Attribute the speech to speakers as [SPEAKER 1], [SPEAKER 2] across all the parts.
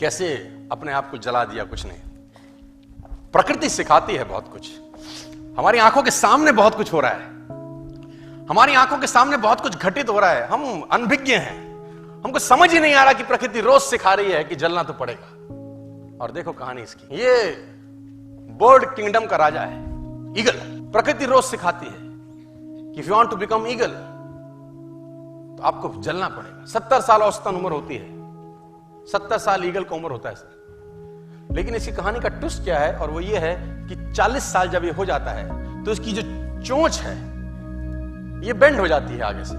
[SPEAKER 1] कैसे अपने आप को जला दिया कुछ नहीं। प्रकृति सिखाती है बहुत कुछ। हमारी आंखों के सामने बहुत कुछ हो रहा है, हमारी आंखों के सामने बहुत कुछ घटित हो रहा है, हम अनभिज्ञ हैं, हमको समझ ही नहीं आ रहा कि प्रकृति रोज सिखा रही है कि जलना तो पड़ेगा। और देखो कहानी इसकी, ये बर्ड किंगडम का राजा है ईगल। प्रकृति रोज सिखाती है कि if you want to become eagle तो आपको जलना पड़ेगा। 70 साल औसतन उम्र होती है, 70 साल ईगल का उम्र होता है सर। लेकिन इसकी कहानी का ट्विस्ट क्या है, और वो ये है कि 40 साल जब ये हो जाता है तो इसकी जो चोंच है ये बेंड हो जाती है, आगे से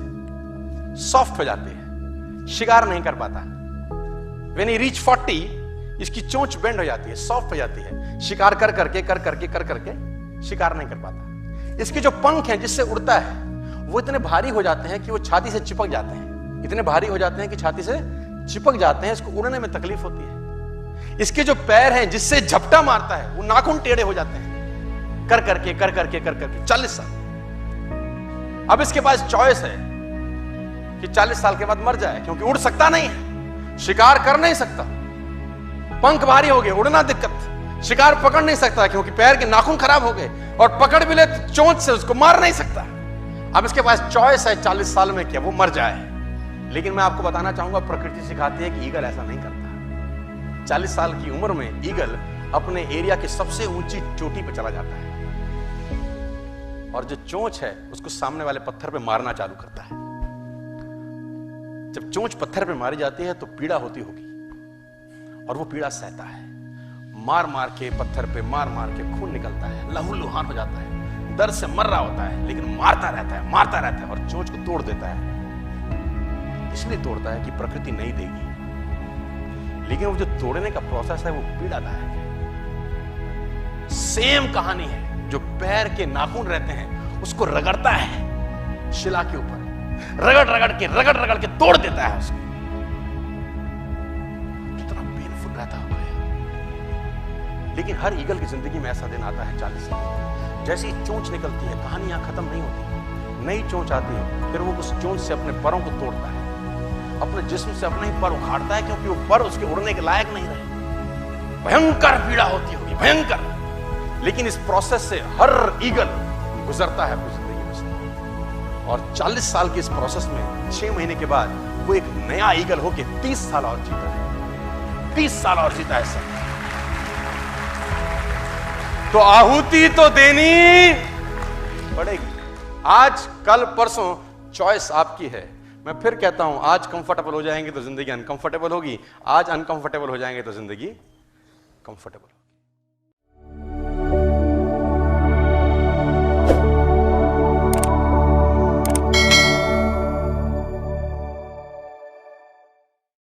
[SPEAKER 1] सॉफ्ट हो जाती है, शिकार नहीं कर पाता। When he reach 40 इसकी चोंच बेंड हो जाती है, सॉफ्ट हो जाती है, शिकार कर करके शिकार नहीं कर पाता। इसके जो पंख हैं जिससे उड़ता है वो इतने भारी हो जाते हैं कि वो छाती से चिपक जाते हैं, इतने भारी हो जाते हैं कि छाती से चिपक जाते हैं, इसको उड़ने में तकलीफ होती है। इसके जो पैर हैं जिससे झपटा मारता है वो नाखून टेढ़े हो जाते हैं, कर करके 40 साल। अब इसके पास चॉइस है कि 40 साल के बाद मर जाए, क्योंकि उड़ सकता नहीं है, शिकार कर नहीं सकता, पंख भारी हो गए, उड़ना दिक्कत, शिकार पकड़ नहीं सकता क्योंकि पैर के नाखून खराब हो गए, और पकड़ भी ले तो चोंच से उसको मार नहीं सकता। अब इसके पास चॉइस है 40 साल में क्या वो मर जाए। लेकिन मैं आपको बताना चाहूंगा, प्रकृति सिखाती है कि ईगल ऐसा नहीं करता। 40 साल की उम्र में ईगल अपने एरिया की सबसे ऊंची चोटी पर चला जाता है और जो चोंच है उसको सामने वाले पत्थर पे मारना चालू करता है। जब चोंच पत्थर पे मारी जाती है तो पीड़ा होती होगी, और वो पीड़ा सहता है, मार मार के पत्थर पे मार के खून निकलता है, लहूलुहान हो जाता है, दर्द से मर रहा होता है, लेकिन मारता रहता है और चोंच को तोड़ देता है। इसलिए तोड़ता है कि प्रकृति नहीं देगी, लेकिन वो जो तोड़ने का प्रोसेस है वो पीड़ादायक है। सेम कहानी है, जो पैर के नाखून रहते हैं उसको रगड़ता है शिला के ऊपर, रगड़ के तोड़ देता है उसको। कितना पेनफुल रहता होगा। लेकिन हर ईगल की जिंदगी में ऐसा दिन आता है 40 साल, जैसे ही चोंच निकलती है कहानी यहां खत्म नहीं होती, नई चोंच आती है, फिर वो उस चोंच से अपने परों को तोड़ता है, अपने जिस्म से अपने ही पर उखाड़ता है, क्योंकि वो पर उसके उड़ने के लायक नहीं रहे। भयंकर पीड़ा होती होगी, भयंकर। लेकिन इस प्रोसेस से हर ईगल गुजरता है अपनी जिंदगी में से, और 40 साल के इस प्रोसेस में 6 महीने के बाद वो एक नया ईगल होके 30 साल और जीता है, 30 साल और जीता है सर। तो आहुति तो देनी पड़ेगी। आज कल परसों चॉइस आपकी है। मैं फिर कहता हूं, आज कंफर्टेबल हो जाएंगे तो जिंदगी अनकंफर्टेबल होगी, आज अनकंफर्टेबल हो जाएंगे तो जिंदगी कंफर्टेबल।